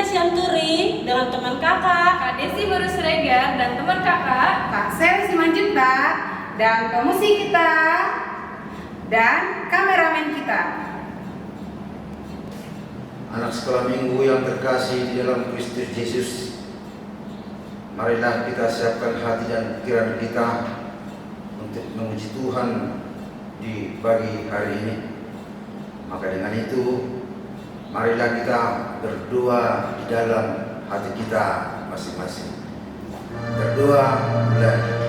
Sianturi dengan teman kakak, Kak Desi Baru Siregar dan teman kakak, Kak Sel Simanjuntak dan pemusik kita dan kameramen kita. Anak sekolah minggu yang terkasih di dalam Kristus Yesus, marilah kita siapkan hati dan pikiran kita untuk memuji Tuhan di pagi hari ini. Maka dengan itu, marilah kita berdoa di dalam hati kita masing-masing. Berdoa mulai.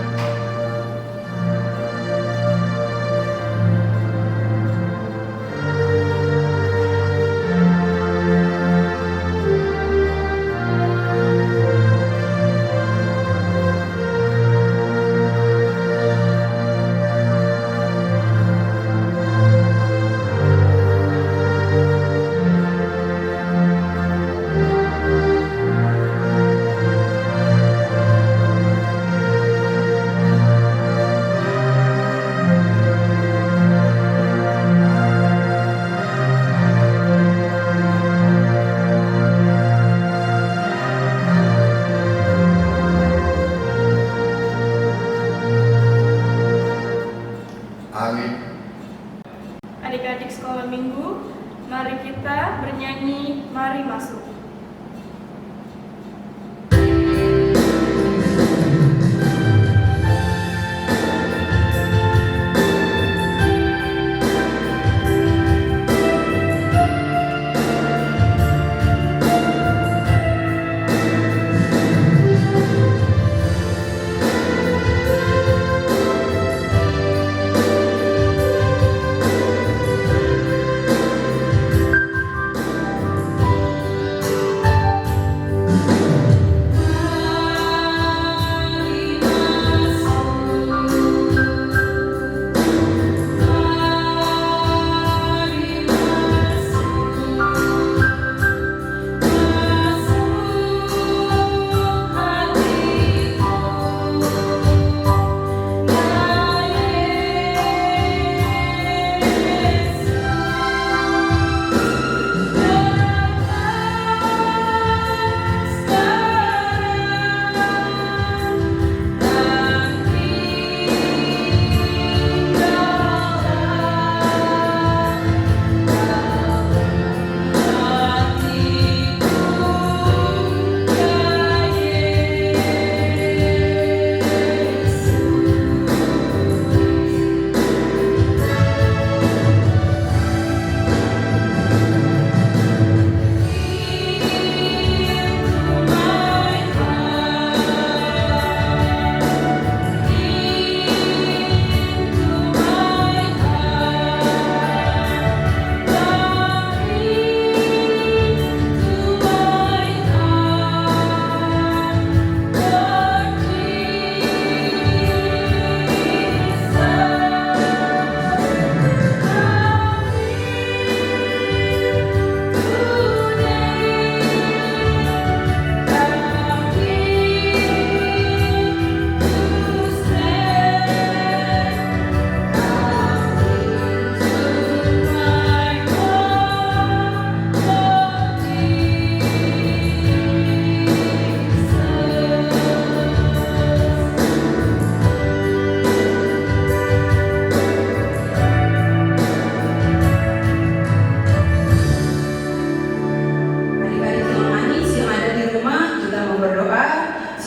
adik-adik sekolah minggu, mari kita bernyanyi, mari masuk.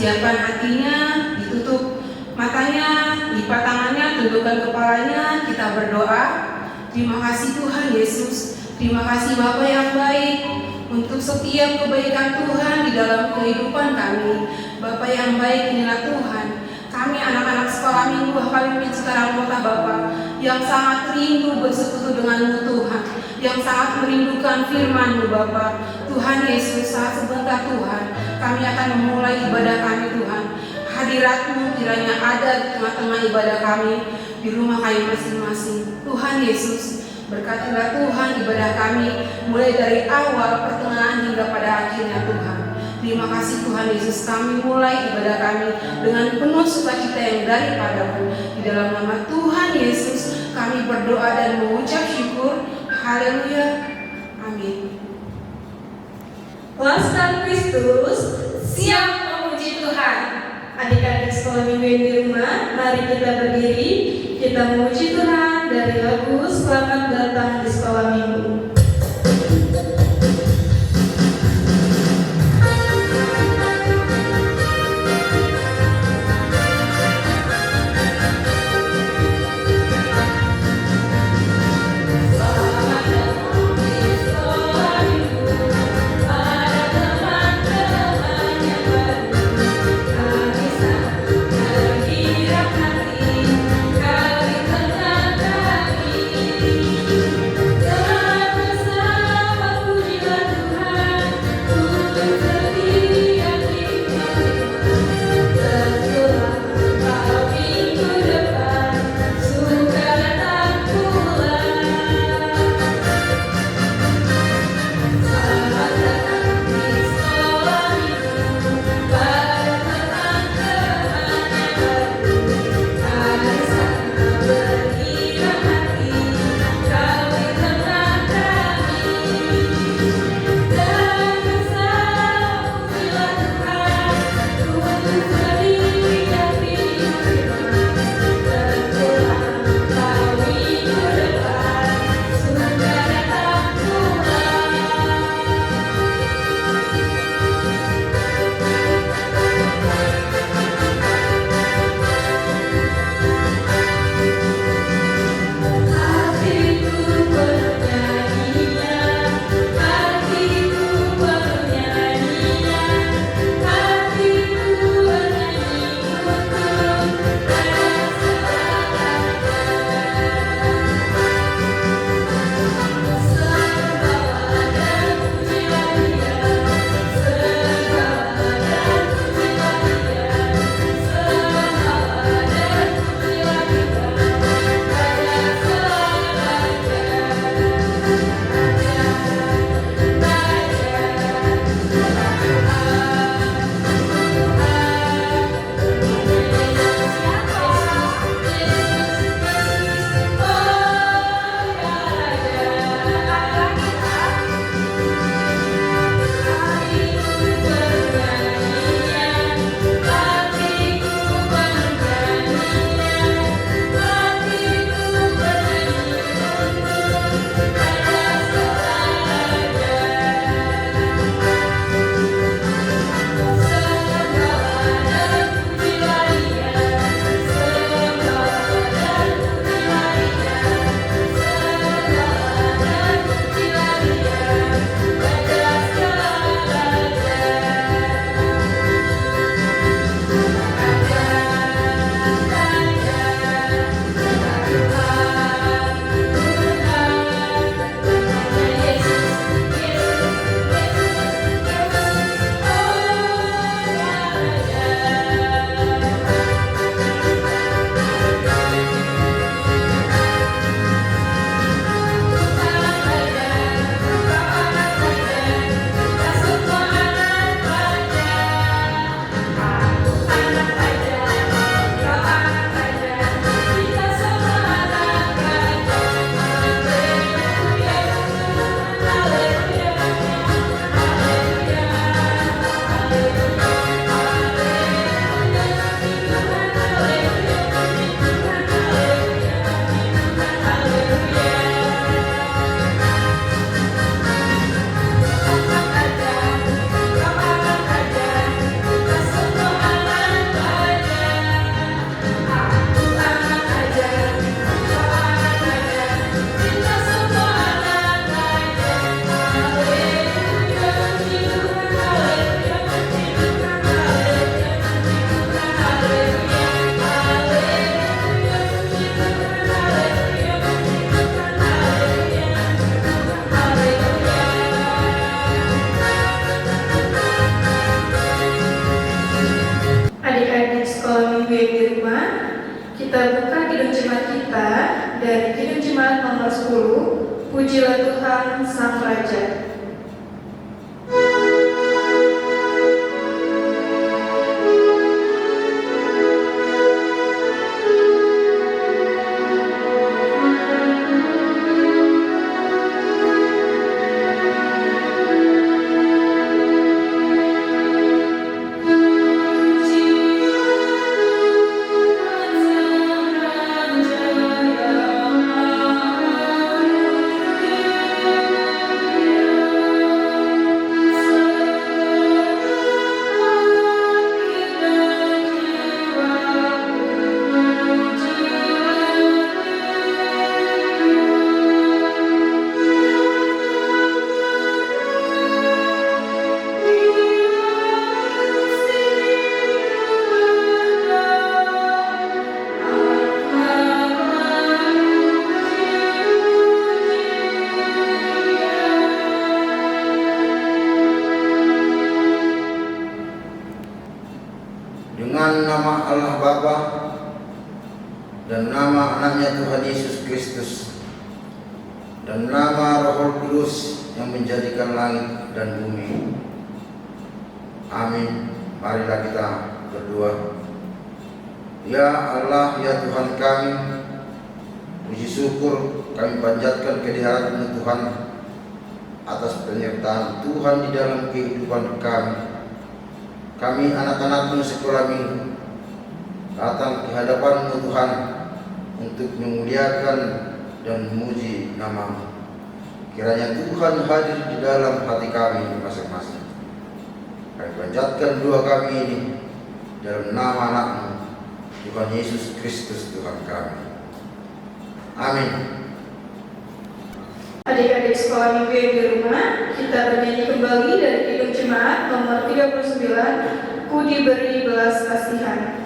Siapkan hatinya, ditutup matanya, lipat tangannya, tundukkan kepalanya, kita berdoa. Terima kasih Tuhan Yesus, terima kasih Bapa yang baik untuk setiap kebaikan Tuhan di dalam kehidupan kami. Bapa yang baik, inilah Tuhan. Kami anak-anak sekolah minggu HKBP Cikarang Kota Bapa yang sangat rindu bersekutu dengan-Mu Tuhan, yang sangat merindukan firman-Mu Bapa. Tuhan Yesus, saat sebentar Tuhan, kami akan memulai ibadah kami Tuhan. Hadirat-Mu kiranya ada di tengah-tengah ibadah kami, di rumah kami masing-masing. Tuhan Yesus, berkatilah Tuhan ibadah kami, mulai dari awal, pertengahan, hingga pada akhirnya Tuhan. Terima kasih Tuhan Yesus, kami mulai ibadah kami dengan penuh sukacita yang daripada-Mu. Di dalam nama Tuhan Yesus, kami berdoa dan mengucap syukur. Haleluya. Amin. Laskar Kristus, siap memuji Tuhan. Adik-adik sekolah minggu yang di rumah, mari kita berdiri, kita memuji Tuhan dari lagu Selamat Datang di Sekolah Minggu. dari Kidung Jemaat nomor 10, Pujilah Tuhan Sang Raja. dengan nama Allah Bapa dan nama anaknya Tuhan Yesus Kristus dan nama Roh Kudus yang menjadikan langit dan bumi. Amin. Marilah kita berdoa. Ya Allah, ya Tuhan kami, puji syukur kami panjatkan kehadirat-Mu Tuhan atas penyertaan Tuhan di dalam kehidupan kami. Kami anak-anak-Mu sekolah minggu datang ke hadapan-Mu Tuhan untuk memuliakan dan memuji nama-Mu. Kiranya Tuhan hadir di dalam hati kami masing-masing. Kami panjatkan doa kami ini dalam nama anak-Mu Tuhan Yesus Kristus Tuhan kami. Amin. Adik-adik sekolah minggu yang di rumah, kita bernyanyi kembali dari Kidung Jemaat nomor 39, Ku Diberi Belas Kasihan.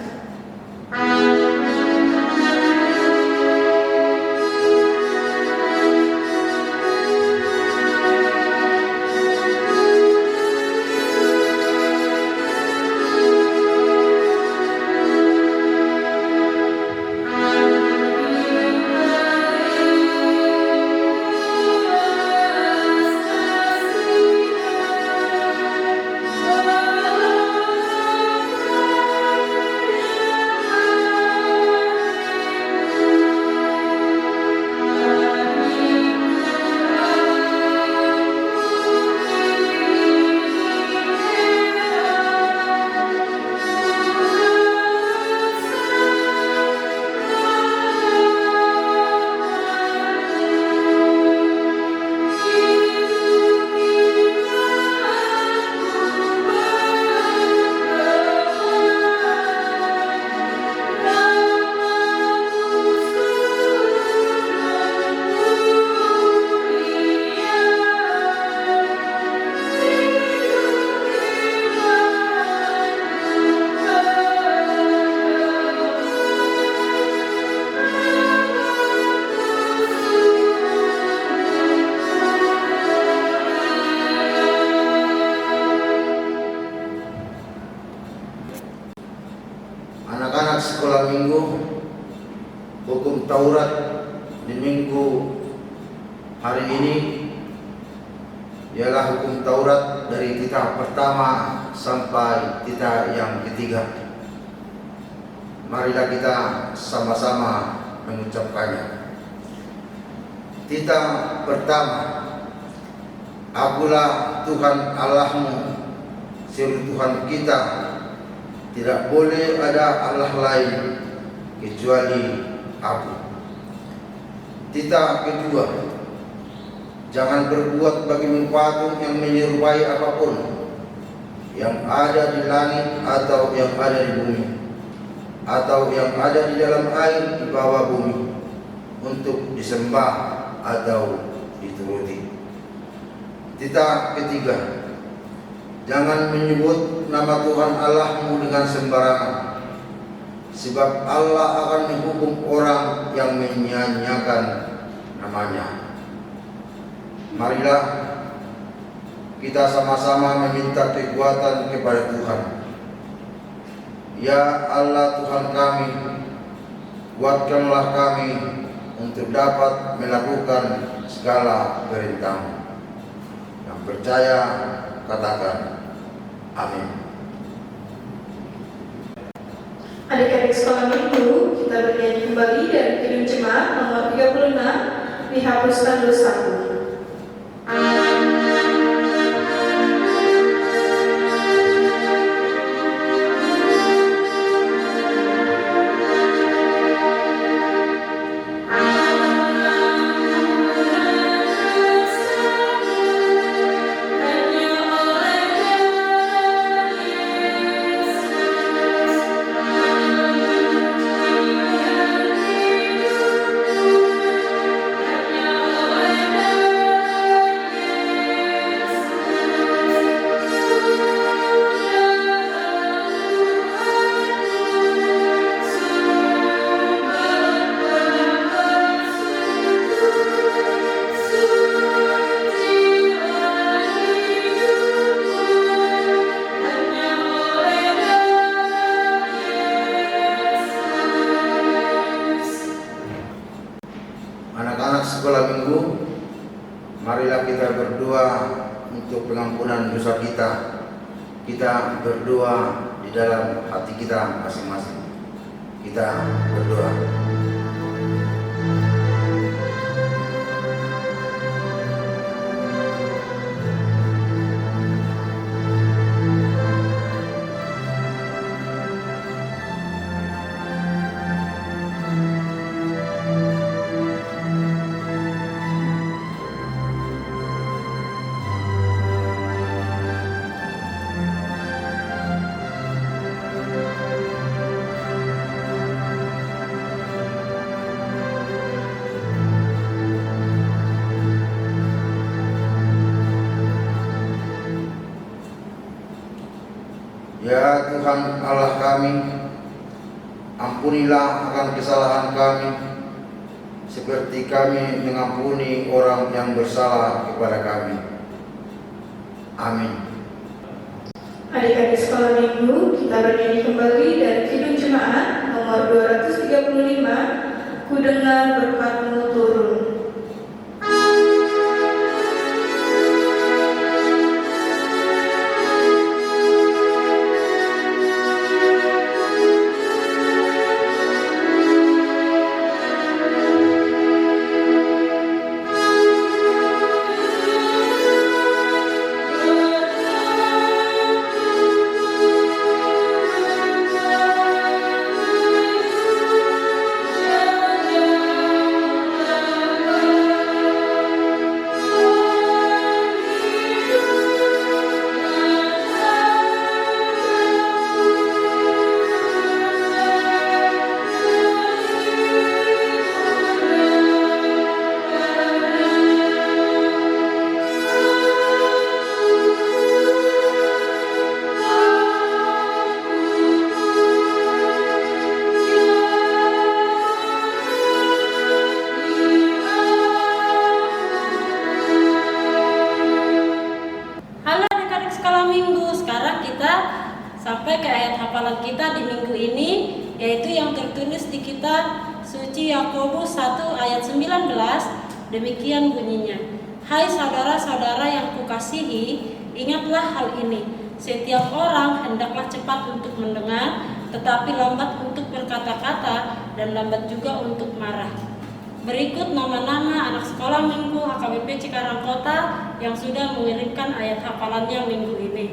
Anak-anak sekolah minggu, hukum Taurat di minggu hari ini ialah hukum Taurat dari titah pertama sampai titah yang ketiga. Marilah kita sama-sama mengucapkannya. Titah pertama, Akulah Tuhan Allahmu, seru Tuhan kita. Tidak boleh ada Allah lain kecuali Aku. Titah kedua, jangan berbuat bagimu patung yang menyerupai apapun yang ada di langit atau yang ada di bumi atau yang ada di dalam air di bawah bumi untuk disembah atau dituruti. Titah ketiga, jangan menyebut nama Tuhan Allahmu dengan sembarangan, sebab Allah akan menghukum orang yang menyia-nyiakan namanya. Marilah kita sama-sama meminta kekuatan kepada Tuhan. Ya Allah Tuhan kami, kuatkanlah kami untuk dapat melakukan segala perintah-Mu. Yang percaya katakan amin. Adik-adik sekolah minggu, kita bernyanyi kembali dari Kidung Jemaat nomor 36, Dihapuskan Dosaku. Hanya oleh berdoa untuk pengampunan dosa kita. Kita berdoa di dalam hati kita masing-masing. Kita berdoa. Ya Tuhan Allah kami, ampunilah akan kesalahan kami, seperti kami mengampuni orang yang bersalah kepada kami. Amin. Adik-adik sekolah minggu, kita bernyanyi kembali dari Kidung Jemaat nomor 235, Ku dengar berkat-Mu turun. Halo adik-adik sekolah minggu, sekarang kita sampai ke ayat hafalan kita di minggu ini, yaitu yang tertulis di kitab suci Yakobus 1 ayat 19. Demikian bunyinya. Hai saudara-saudara yang kukasihi, ingatlah hal ini. Setiap orang hendaklah cepat untuk mendengar, tetapi lambat untuk berkata-kata dan lambat juga untuk marah. Berikut nama-nama anak sekolah minggu HKBP Cikarang Kota yang sudah mengirimkan ayat hafalannya minggu ini.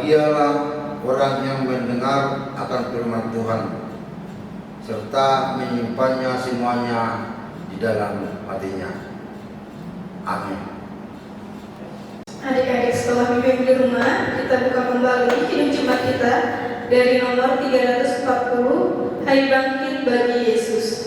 Berbahagialah orang yang mendengar akan firman Tuhan serta menyimpannya semuanya di dalam hatinya. Amin. Adik-adik sekolah minggu yang di rumah, kita buka kembali hidup jemaat kita dari nomor 340, Hai Bangkit Bagi Yesus.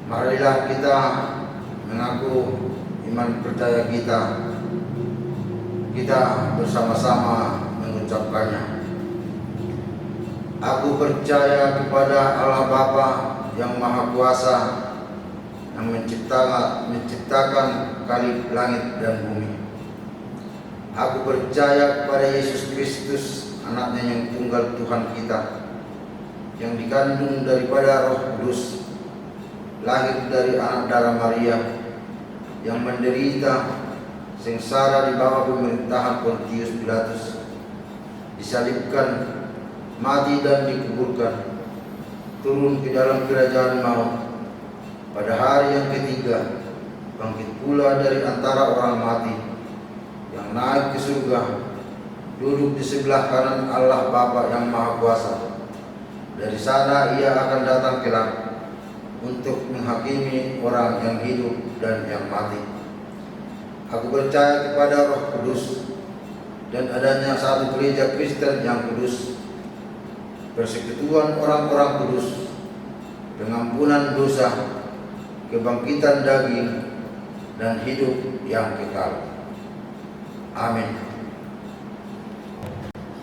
Marilah kita mengaku iman percaya kita. Kita bersama-sama mengucapkannya. Aku percaya kepada Allah Bapa yang Maha Kuasa, yang menciptakan kali langit dan bumi. Aku percaya kepada Yesus Kristus, anaknya yang tunggal Tuhan kita, yang dikandung daripada Roh Kudus, lahir dari anak darah Maria, yang menderita sengsara di bawah pemerintahan Pontius Pilatus, disalibkan, mati dan dikuburkan, turun ke dalam kerajaan maut, pada hari yang ketiga bangkit pula dari antara orang mati, yang naik ke surga, duduk di sebelah kanan Allah Bapa yang Maha Kuasa. Dari sana ia akan datang kelak untuk menghakimi orang yang hidup dan yang mati. Aku percaya kepada Roh Kudus dan adanya satu gereja Kristen yang kudus, persekutuan orang-orang kudus, pengampunan dosa, kebangkitan daging, dan hidup yang kekal. Amin.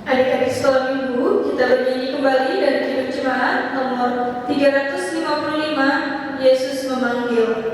Adik-adik sekolah minggu, kita bernyanyi kembali dari hidup jemaat nomor 355, Yesus Memanggil.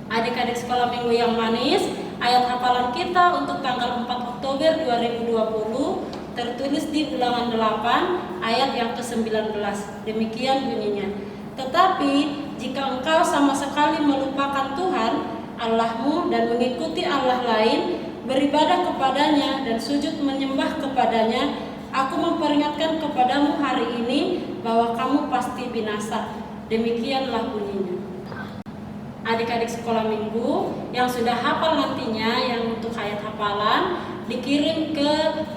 Adik-adik sekolah minggu yang manis, ayat hafalan kita untuk tanggal 4 Oktober 2020 tertulis di Ulangan 8 ayat yang ke-19. Demikian bunyinya. Tetapi jika engkau sama sekali melupakan Tuhan Allahmu dan mengikuti Allah lain, beribadah kepadanya dan sujud menyembah kepadanya, aku memperingatkan kepadamu hari ini bahwa kamu pasti binasa. Demikianlah bunyinya. Adik-adik sekolah minggu yang sudah hafal nantinya yang untuk ayat hafalan dikirim ke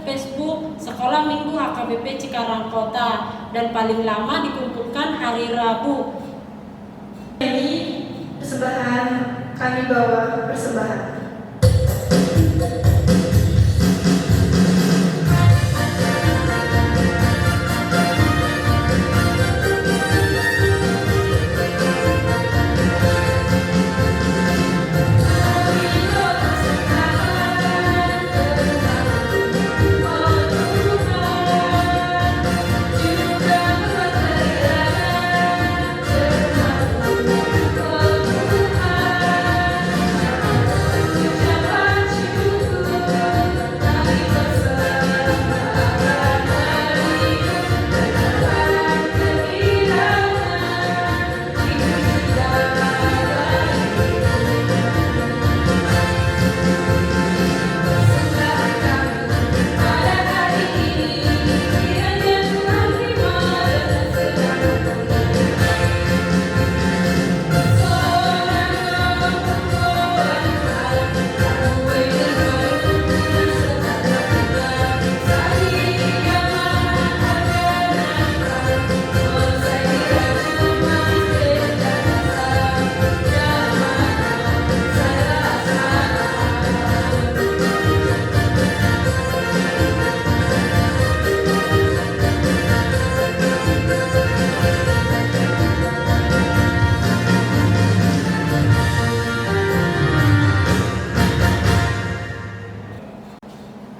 Facebook Sekolah Minggu HKBP Cikarang Kota dan paling lama dikumpulkan hari Rabu. Ini persembahan kami bawa persembahan.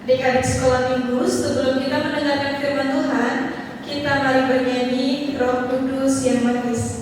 Adik-adik sekolah minggu, sebelum kita mendengarkan firman Tuhan, kita mari bernyanyi Roh Kudus yang manis.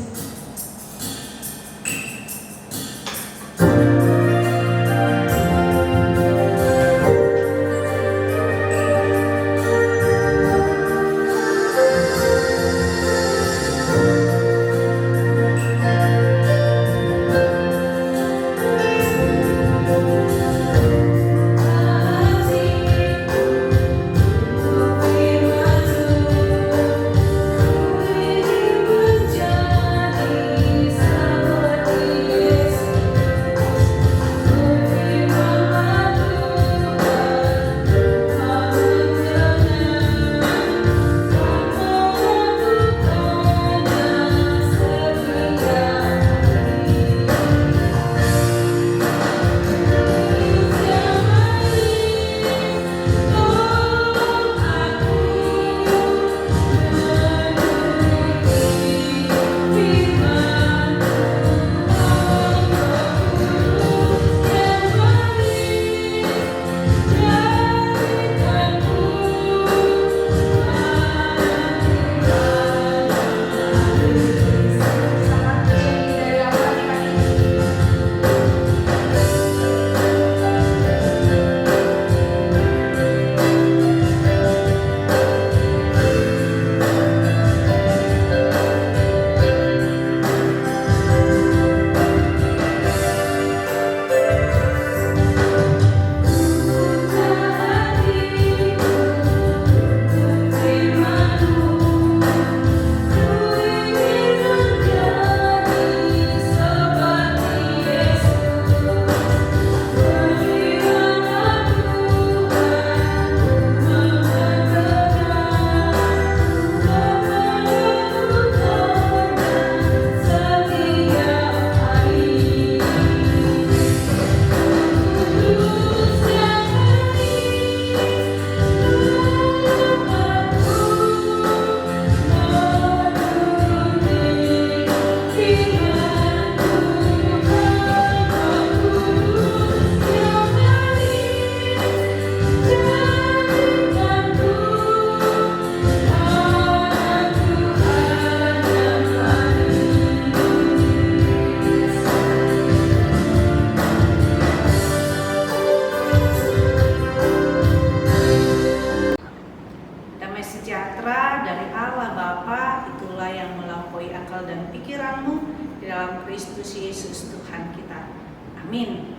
Kristus Yesus Tuhan kita. Amin.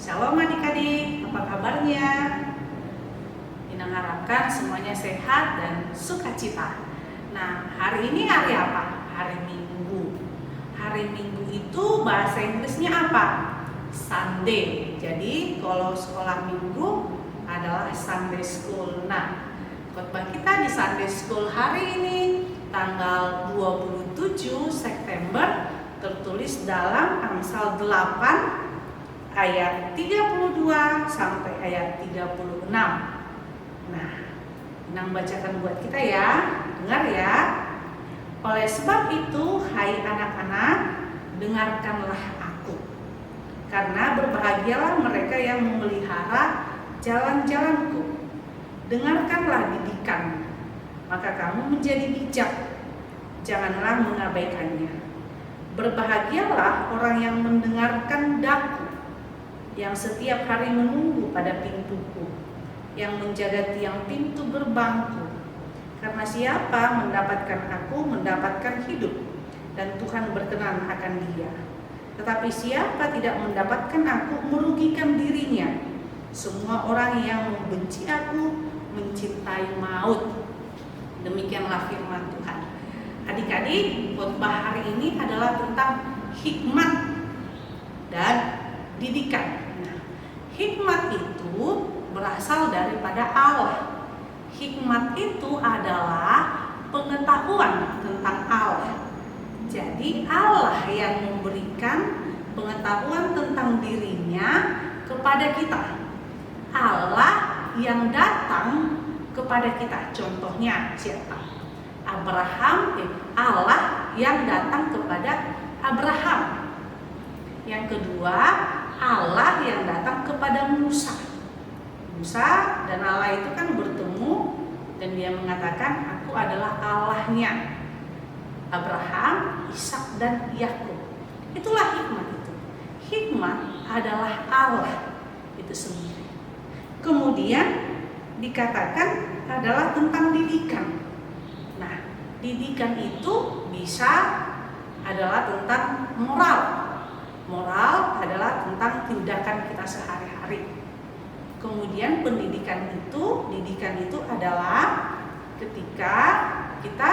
Shalom adik-adik, apa kabarnya? Inang harapkan semuanya sehat dan sukacita. Nah, hari ini hari apa? Hari Minggu. Hari Minggu itu bahasa Inggrisnya apa? Sunday. Jadi kalau sekolah Minggu adalah Sunday School. Nah, khotbah kita di Sunday School hari ini tanggal 27 September tertulis dalam Amsal 8 ayat 32 sampai ayat 36. Nah, Inang bacakan buat kita ya. Dengar ya. Oleh sebab itu, hai anak-anak, dengarkanlah aku. Karena berbahagialah mereka yang memelihara jalan-jalanku. Dengarkanlah didikan, maka kamu menjadi bijak. Janganlah mengabaikannya. Berbahagialah orang yang mendengarkan daku, yang setiap hari menunggu pada pintuku, yang menjaga tiang pintu gerbangku. Karena siapa mendapatkan aku mendapatkan hidup, dan Tuhan berkenan akan dia. Tetapi siapa tidak mendapatkan aku merugikan dirinya. Semua orang yang membenci aku mencintai maut. Demikianlah firman Tuhan. Adik-adik, khotbah hari ini adalah tentang hikmat dan didikan. Nah, hikmat itu berasal daripada Allah. Hikmat itu adalah pengetahuan tentang Allah. Jadi Allah yang memberikan pengetahuan tentang dirinya kepada kita. Allah yang datang kepada kita. Contohnya siapa? Abraham, Allah yang datang kepada Abraham. Yang kedua, Allah yang datang kepada Musa. Musa dan Allah itu kan bertemu dan dia mengatakan, aku adalah Allahnya Abraham, Ishak dan Yakub. Itulah hikmat itu. Hikmat adalah Allah itu sendiri. Kemudian dikatakan adalah tentang didikan. Nah, didikan itu bisa adalah tentang moral. Moral adalah tentang tindakan kita sehari-hari. Kemudian didikan itu adalah ketika kita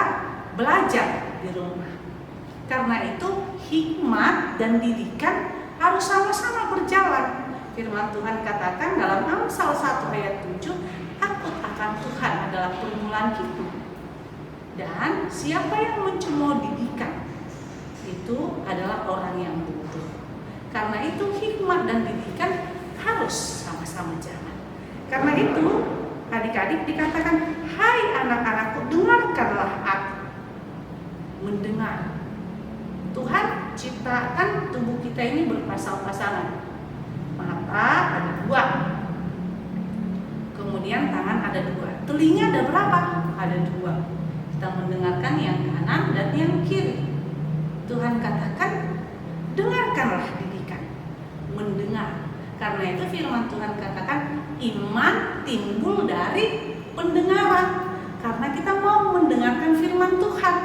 belajar di rumah. Karena itu hikmat dan didikan harus sama-sama berjalan. Firman Tuhan katakan dalam Amsal 1 ayat 7, takut akan Tuhan adalah permulaan hikmat. Dan siapa yang mencemooh didikan itu adalah orang yang bodoh. Karena itu hikmat dan didikan harus sama-sama jalan. Karena itu adik-adik dikatakan, hai anak-anakku, dengarkanlah aku. Mendengar. Tuhan ciptakan tubuh kita ini berpasang-pasangan. Mata ada 2. Kemudian tangan ada 2. Telinga ada berapa? Ada 2. Kita mendengarkan yang kanan dan yang kiri. Tuhan katakan, dengarkanlah didikan. Mendengar. Karena itu firman Tuhan katakan, iman timbul dari pendengaran. Karena kita mau mendengarkan firman Tuhan.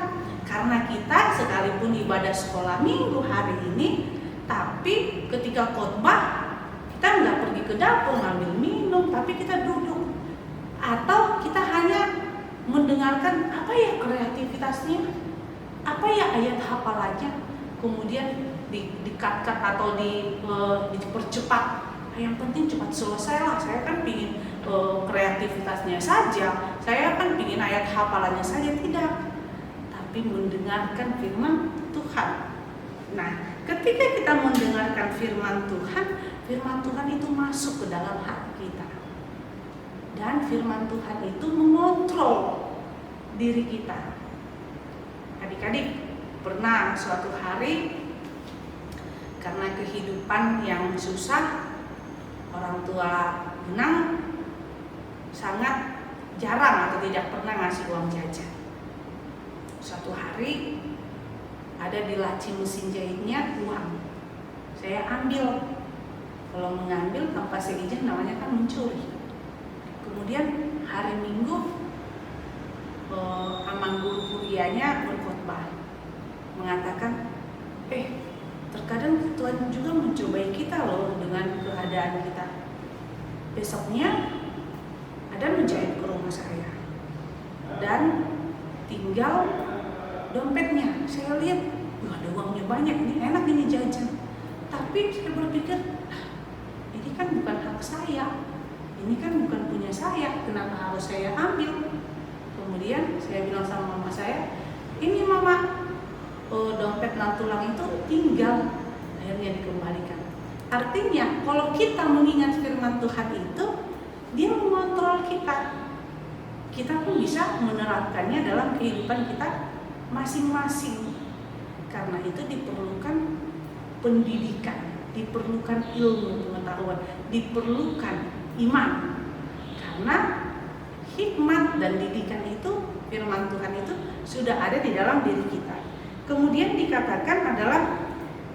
Karena kita sekalipun ibadah sekolah minggu hari ini, tapi ketika khotbah kita nggak pergi ke dapur ngambil minum, tapi kita duduk. Atau kita hanya mendengarkan apa ya kreativitasnya, apa ya ayat hafalannya, kemudian di-cut atau dipercepat. Yang penting cepat selesai lah. Saya kan pingin kreativitasnya saja, saya kan pingin ayat hafalannya saja, tidak. Tapi mendengarkan firman Tuhan. Nah, ketika kita mendengarkan firman Tuhan itu masuk ke dalam hati kita. Dan firman Tuhan itu mengontrol diri kita. Adik-adik, pernah suatu hari karena kehidupan yang susah, orang tua Benang sangat jarang atau tidak pernah ngasih uang jajan. Suatu hari ada di laci mesin jahitnya uang. Saya ambil. Kalau mengambil tanpa seizin namanya kan mencuri. Kemudian hari Minggu amang guru kuliahnya berkhotbah mengatakan, terkadang Tuhan juga mencobai kita loh dengan keadaan kita. Besoknya ada menjahit ke rumah saya dan tinggal dompetnya. Saya lihat, ada uangnya banyak, ini enak ini jajan. Tapi saya berpikir, ini kan bukan hak saya, ini kan bukan punya saya, kenapa harus saya ambil? Kemudian saya bilang sama mama saya, ini mama, dompet tulang itu tinggal. Akhirnya dikembalikan. Artinya kalau kita mengingat firman Tuhan itu, dia mengontrol kita. Kita pun bisa menerapkannya dalam kehidupan kita masing-masing. Karena itu diperlukan pendidikan, diperlukan ilmu pengetahuan, diperlukan iman. Karena hikmat dan didikan itu, firman Tuhan itu sudah ada di dalam diri kita. Kemudian dikatakan adalah,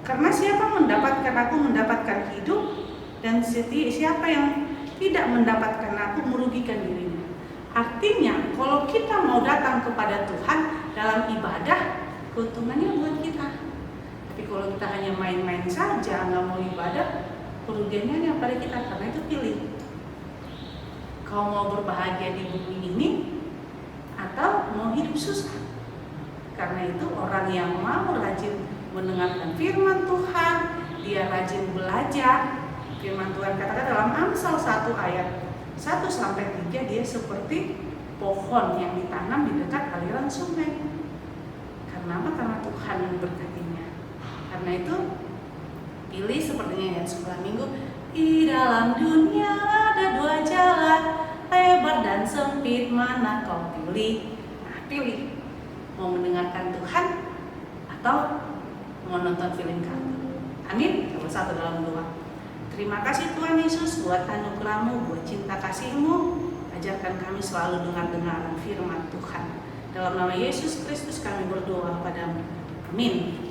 karena siapa mendapatkan aku mendapatkan hidup, dan siapa yang tidak mendapatkan aku merugikan dirinya. Artinya kalau kita mau datang kepada Tuhan dalam ibadah, keuntungannya buat kita. Tapi kalau kita hanya main-main saja, nggak mau ibadah, kerugiannya yang pada kita. Karena itu pilih. Kau mau berbahagia di bumi ini atau mau hidup susah? Karena itu orang yang mau rajin mendengarkan firman Tuhan, dia rajin belajar. Firman Tuhan katakan dalam Amsal 1 ayat 1-3, dia seperti pohon yang ditanam di dekat aliran sungai. Karena apa? Karena Tuhan memberkatinya. Karena itu pilih sepertinya yang sekolah minggu. Di dalam dunia ada 2 jalan, lebar dan sempit, mana kau pilih? Nah, pilih. Mau mendengarkan Tuhan atau mau nonton film kartun? Amin. Kalau 1 dalam 2. Terima kasih Tuhan Yesus buat anugerah-Mu, buat cinta kasih-Mu. Ajarkan kami selalu dengar-dengar firman Tuhan. Dalam nama Yesus Kristus kami berdoa padamu. Amin.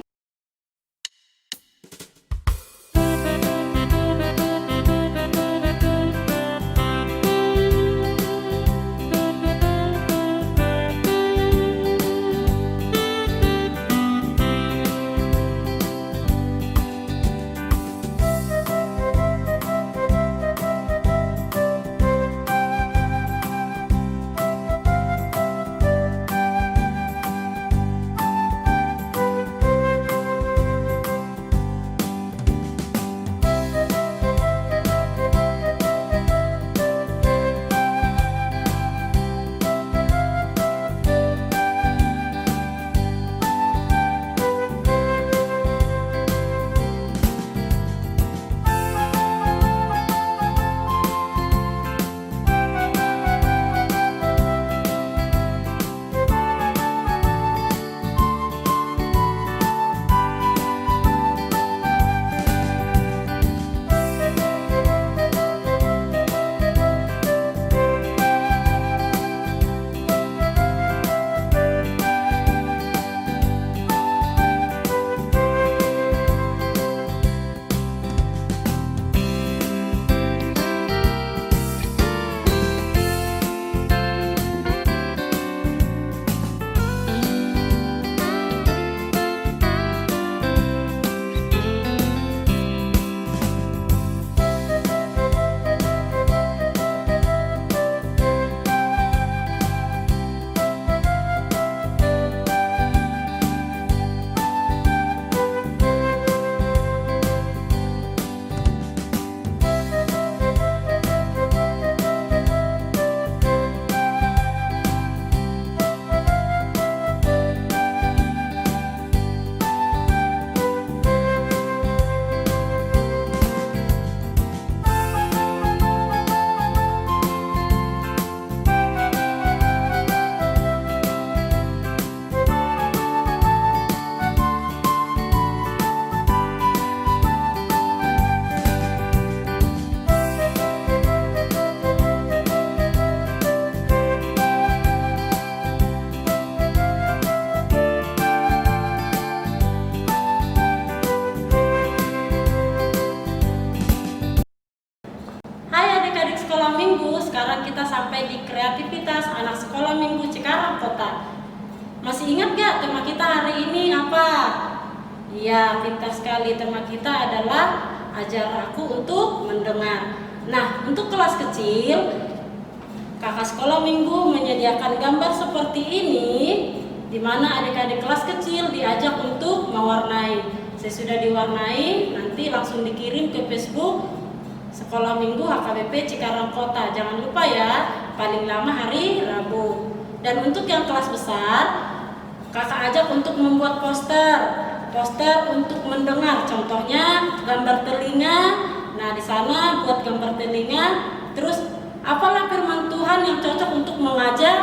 Sekarang kita sampai di kreativitas anak sekolah minggu Cikarang Kota. Masih ingat gak tema kita hari ini apa? Iya, pintar sekali. Tema kita adalah ajar aku untuk mendengar. Nah, untuk kelas kecil, kakak sekolah minggu menyediakan gambar seperti ini, di mana adik-adik kelas kecil diajak untuk mewarnai. Saya sudah diwarnai, nanti langsung dikirim ke Facebook Sekolah Minggu HKBP Cikarang Kota. Jangan lupa ya, paling lama hari Rabu. Dan untuk yang kelas besar, kakak ajak untuk membuat poster untuk mendengar. Contohnya gambar telinga. Nah, di sana buat gambar telinga. Terus apalah firman Tuhan yang cocok untuk mengajak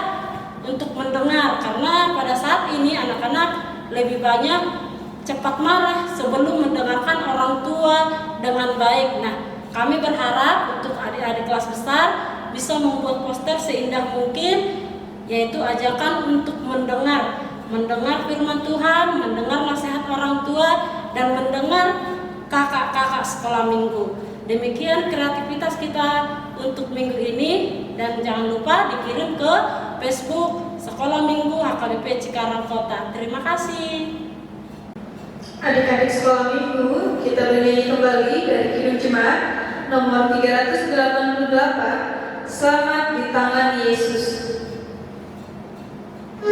untuk mendengar. Karena pada saat ini anak-anak lebih banyak cepat marah sebelum mendengarkan orang tua dengan baik. Nah, kami berharap untuk adik-adik kelas besar bisa membuat poster seindah mungkin, yaitu ajakan untuk mendengar firman Tuhan, mendengar nasihat orang tua, dan mendengar kakak-kakak sekolah minggu. Demikian kreativitas kita untuk minggu ini, dan jangan lupa dikirim ke Facebook Sekolah Minggu HKBP Cikarang Kota. Terima kasih. Adik-adik sekolah minggu, kita bernyanyi kembali dari Kidung Jemaat nomor 388, Selamat di Tangan Yesus. Aku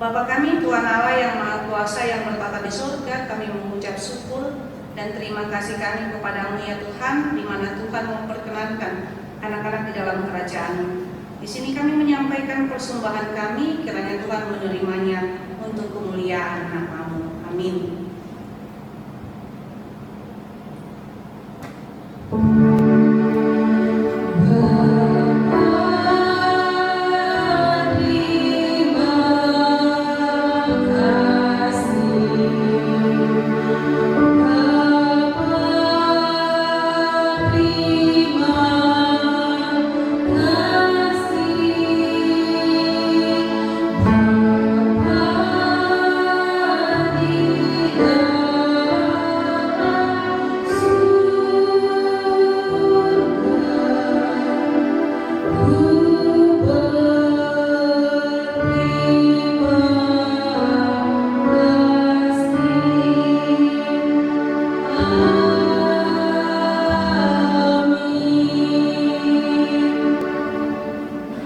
Bapa kami, Tuhan Allah yang Maha Kuasa yang bertata di surga, kami mengucap syukur dan terima kasih kami kepada-Mu ya Tuhan, di mana Tuhan memperkenankan anak-anak di dalam kerajaan-Mu. Di sini kami menyampaikan persembahan kami, kiranya Tuhan menerimanya untuk kemuliaan nama-Mu. Amin.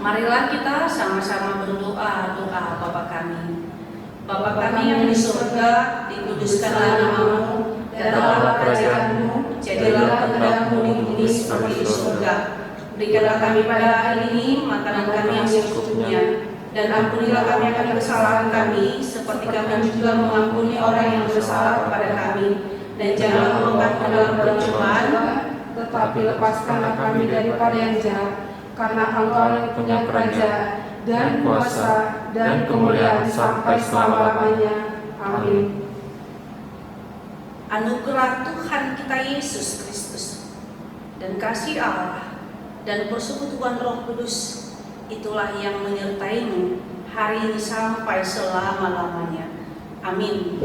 Marilah kita sama-sama berdoa doa Bapa kami. Bapa kami yang di surga, dikuduskanlah nama-Mu, datanglah kerajaan-Mu, jadilah kehendak-Mu di bumi seperti di surga. Berikanlah kami pada hari ini makanan kami yang secukupnya, dan ampunilah kami akan kesalahan kami, seperti kami juga mengampuni orang yang bersalah kepada kami. Dan janganlah membawa kami dalam pencobaan, tetapi lepaskanlah kami daripada yang jahat, karena Engkau yang punya kerajaan dan kuasa dan kemuliaan sampai selama-lamanya. Amin. Anugerah Tuhan kita Yesus Kristus dan kasih Allah dan persekutuan Roh Kudus itulah yang menyertai-Mu hari ini sampai selama-lamanya. Amin.